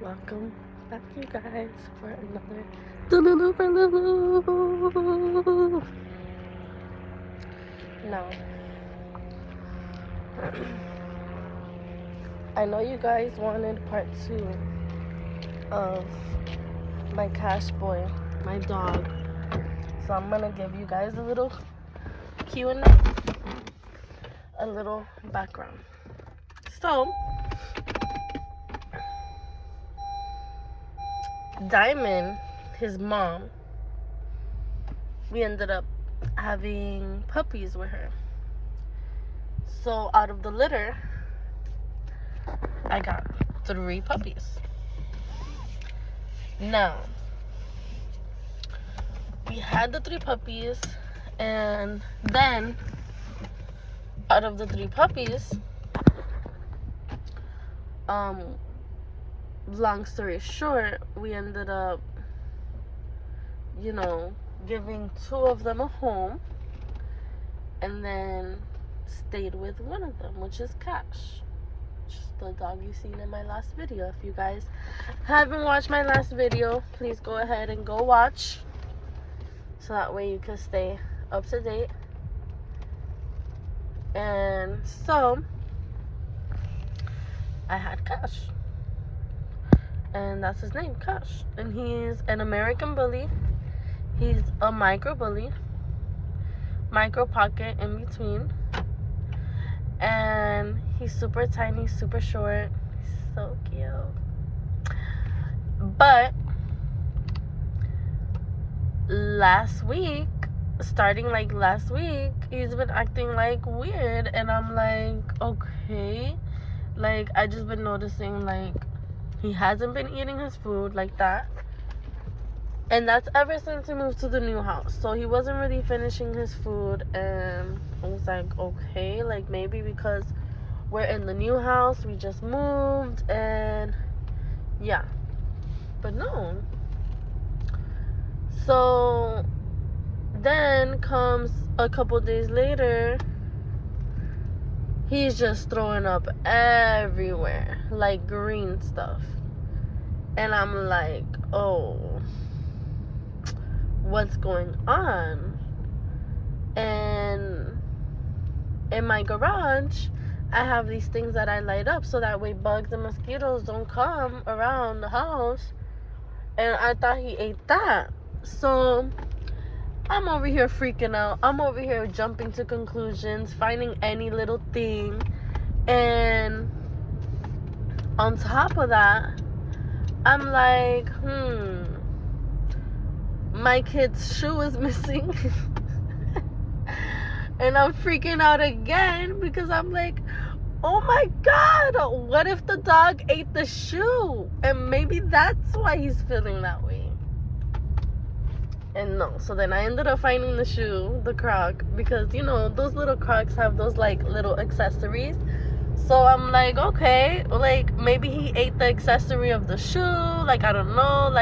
Welcome back, you guys, for another Delulu. Now, I know you guys wanted part 2 of my Cash Boy, my dog. So I'm gonna give you guys a little Q&A, a little background. So, Diamond, his mom, we ended up having puppies with her. So out of the litter, I got 3 puppies. Now, we had the 3 puppies, and then out of the 3 puppies, long story short, we ended up, giving 2 of them a home, and then stayed with one of them, which is Cash, which is the dog you seen in my last video. If you guys haven't watched my last video, please go ahead and go watch, so that way you can stay up to date. And so I had Cash, and that's his name, Cash. And he's an American bully. He's a micro bully, micro pocket in between, and he's super tiny, super short, so cute. But starting last week, he's been acting like weird, and I'm like, okay. I just been noticing he hasn't been eating his food like that. And that's ever since we moved to the new house. So he wasn't really finishing his food, and I was like, okay, maybe because we're in the new house, we just moved, and yeah. But no. So then comes a couple days later, he's just throwing up everywhere, green stuff. And I'm like, oh, what's going on? And in my garage, I have these things that I light up so that way bugs and mosquitoes don't come around the house. And I thought he ate that. So I'm over here freaking out. I'm over here jumping to conclusions, finding any little thing. And on top of that, I'm like, my kid's shoe is missing. And I'm freaking out again because I'm like, oh my God, what if the dog ate the shoe? And maybe that's why he's feeling that way. And no, so then I ended up finding the shoe, the Croc, because those little Crocs have those little accessories. So I'm like, okay, maybe he ate the accessory of the shoe. I don't know.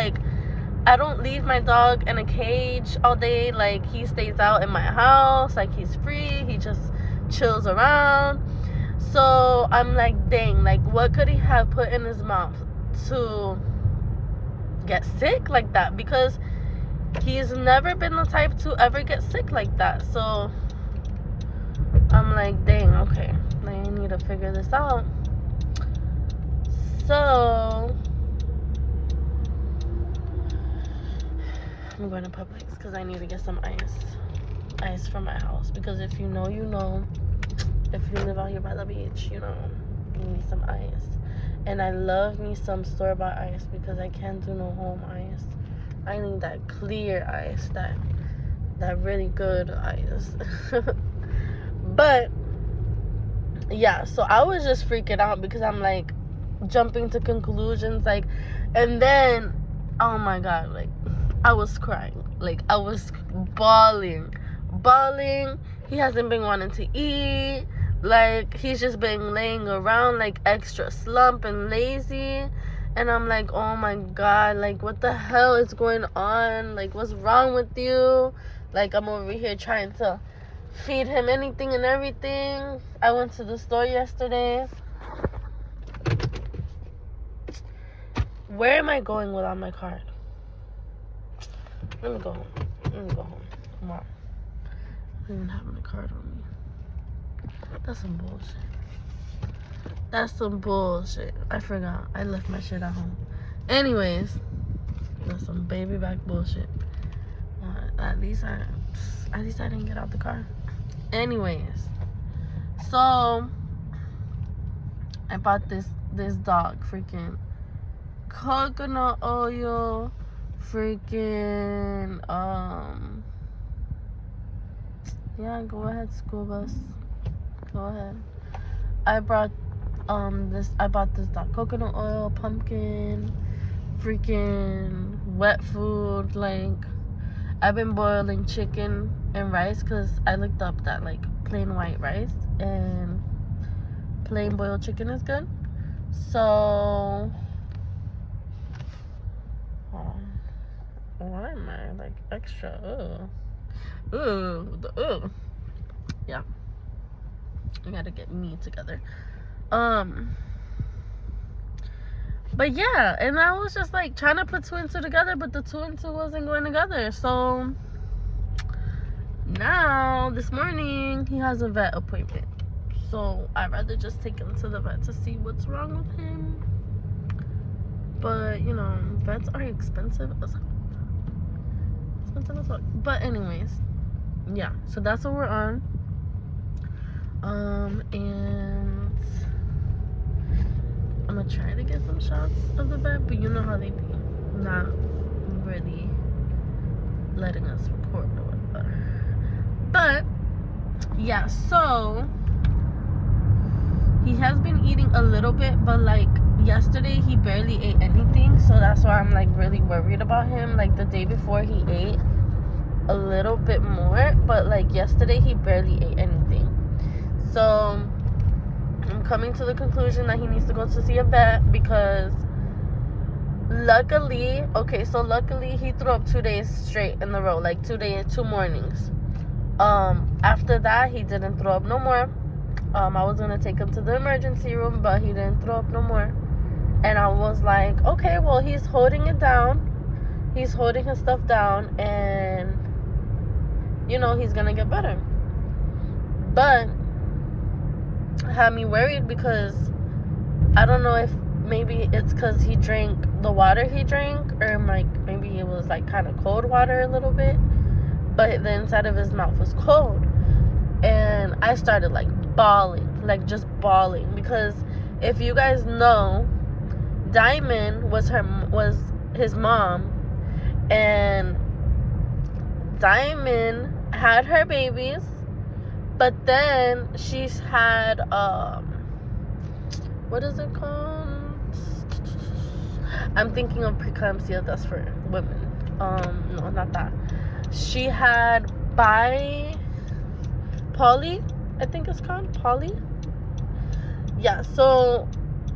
I don't leave my dog in a cage all day. He stays out in my house. He's free. He just chills around. So I'm like, dang, what could he have put in his mouth to get sick like that? Because he's never been the type to ever get sick like that. So I'm like, dang, okay, I need to figure this out. So I'm going to Publix because I need to get some ice from my house. Because if you know, if you live out here by the beach, you need some ice. And I love me some store-bought ice because I can't do no home ice. I need that clear ice, that really good ice. But yeah, so I was just freaking out because I'm jumping to conclusions, and then, oh my God, I was crying, I was bawling. He hasn't been wanting to eat. He's just been laying around extra slump and lazy. And I'm like, oh my God, what the hell is going on? What's wrong with you? I'm over here trying to feed him anything and everything. I went to the store yesterday. Where am I going without my card? Let me go home. Come on. I don't even have my card on me. That's some bullshit. I forgot. I left my shit at home. Anyways, that's some baby back bullshit. At least I didn't get out the car. Anyways, so I bought this dog freaking coconut oil, freaking yeah, go ahead, school bus, go ahead. I bought this dog coconut oil, pumpkin, freaking wet food. Like, I've been boiling chicken and rice because I looked up that like plain white rice and plain boiled chicken is good. So why am I like extra? Yeah, I gotta get me together. But yeah, and I was just like trying to put two and two together, but the two and two wasn't going together. So now this morning he has a vet appointment. So I'd rather just take him to the vet to see what's wrong with him. But you know, vets are expensive as fuck. But anyways, yeah. So that's what we're on. And I'm gonna try to get some shots of the vet, but you know how they be, not really letting us record or whatever. But yeah, so he has been eating a little bit, but like yesterday he barely ate anything, so that's why I'm like really worried about him. Like the day before he ate a little bit more, but like yesterday he barely ate anything. So I'm coming to the conclusion that he needs to go to see a vet because luckily he threw up 2 days straight in a row, like 2 mornings. After that he didn't throw up no more. I was gonna take him to the emergency room, but he didn't throw up no more. And I was like, okay, well, he's holding it down. He's holding his stuff down, and you know, he's gonna get better. But had me worried because I don't know if maybe it's because he drank the water he drank, or like maybe it was like kind of cold water a little bit, but the inside of his mouth was cold. And I started like bawling, like just bawling, because if you guys know, Diamond was his mom, and Diamond had her babies, but then she's had what is it called? I'm thinking of preeclampsia. That's for women. No, not that. She had Polly, I think it's called Polly. Yeah. So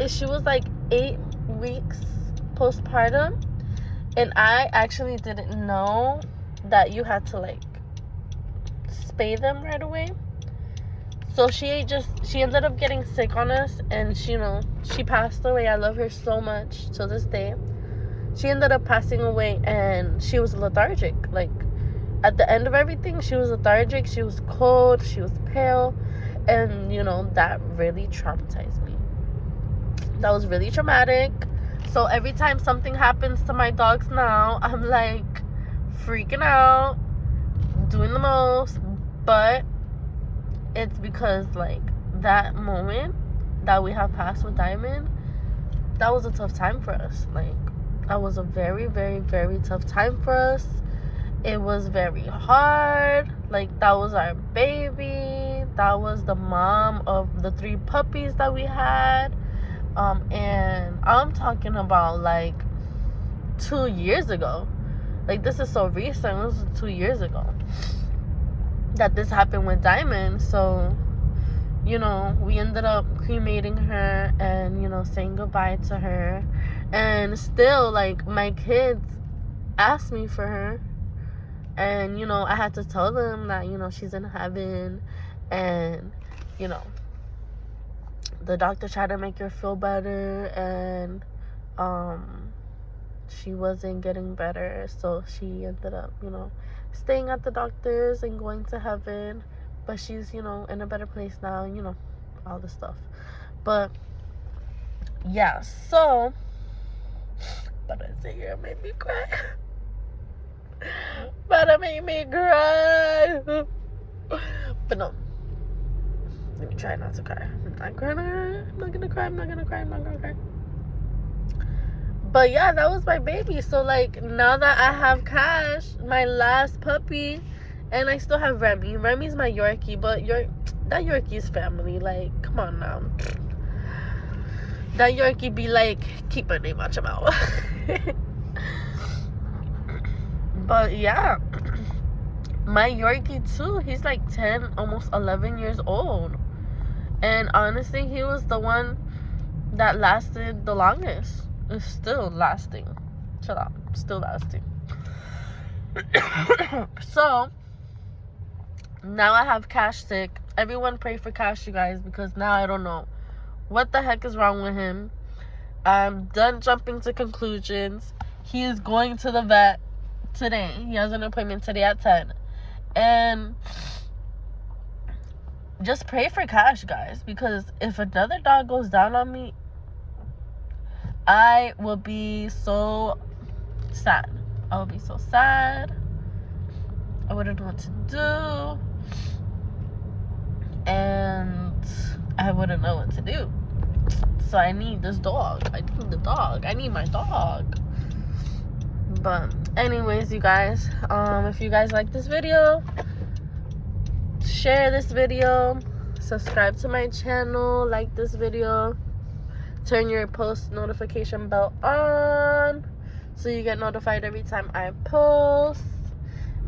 she was like 8 weeks postpartum, and I actually didn't know that you had to like spay them right away. So she ended up getting sick on us, and she passed away. I love her so much to this day. She ended up passing away, and she was lethargic. Like at the end of everything, she was lethargic, she was cold, she was pale, and that really traumatized me. That was really traumatic. So every time something happens to my dogs now, I'm like freaking out, doing the most. But it's because like that moment that we have passed with Diamond, that was a tough time for us. Like that was a very, very, very tough time for us. It was very hard. Like that was our baby. That was the mom of the 3 puppies that we had. And I'm talking about like 2 years ago. Like this is so recent. This was 2 years ago that this happened with Diamond. So we ended up cremating her and saying goodbye to her. And still, like, my kids asked me for her, and I had to tell them that she's in heaven, and the doctor tried to make her feel better, and she wasn't getting better, so she ended up, you know, staying at the doctor's and going to heaven. But she's, you know, in a better place now, you know, all this stuff. But yeah, so, but I say you made me cry. But it made me cry. But no, let me try not to cry. I'm not gonna cry. But yeah, that was my baby. So like, now that I have Cash, my last puppy, and I still have Remy. Remy's my Yorkie, but that Yorkie's family. Like, come on now. That Yorkie be like, keep my name out your mouth. But yeah, my Yorkie too, he's like 10, almost 11 years old. And honestly, he was the one that lasted the longest. It's still lasting. Shut up. Still lasting. So, now I have Cash sick. Everyone pray for Cash, you guys, because now I don't know what the heck is wrong with him. I'm done jumping to conclusions. He is going to the vet today. He has an appointment today at 10. And just pray for Cash, guys, because if another dog goes down on me, I will be so sad. I will be so sad. I wouldn't know what to do. And I wouldn't know what to do. So I need this dog. I need the dog. I need my dog. But anyways, you guys, if you guys like this video, share this video, subscribe to my channel, like this video, turn your post notification bell on so you get notified every time I post.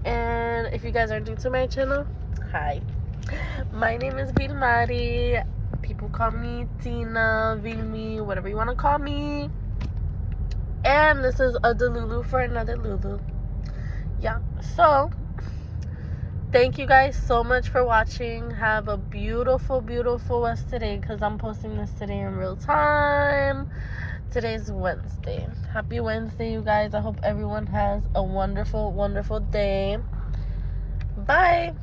And if you guys are new to my channel, hi, my name is Vilmary. People call me Tina, Vilmi, whatever you want to call me. And this is a Delulu for another Lulu. Yeah, so thank you guys so much for watching. Have a beautiful, beautiful rest today, because I'm posting this today in real time. Today's Wednesday. Happy Wednesday, you guys. I hope everyone has a wonderful, wonderful day. Bye.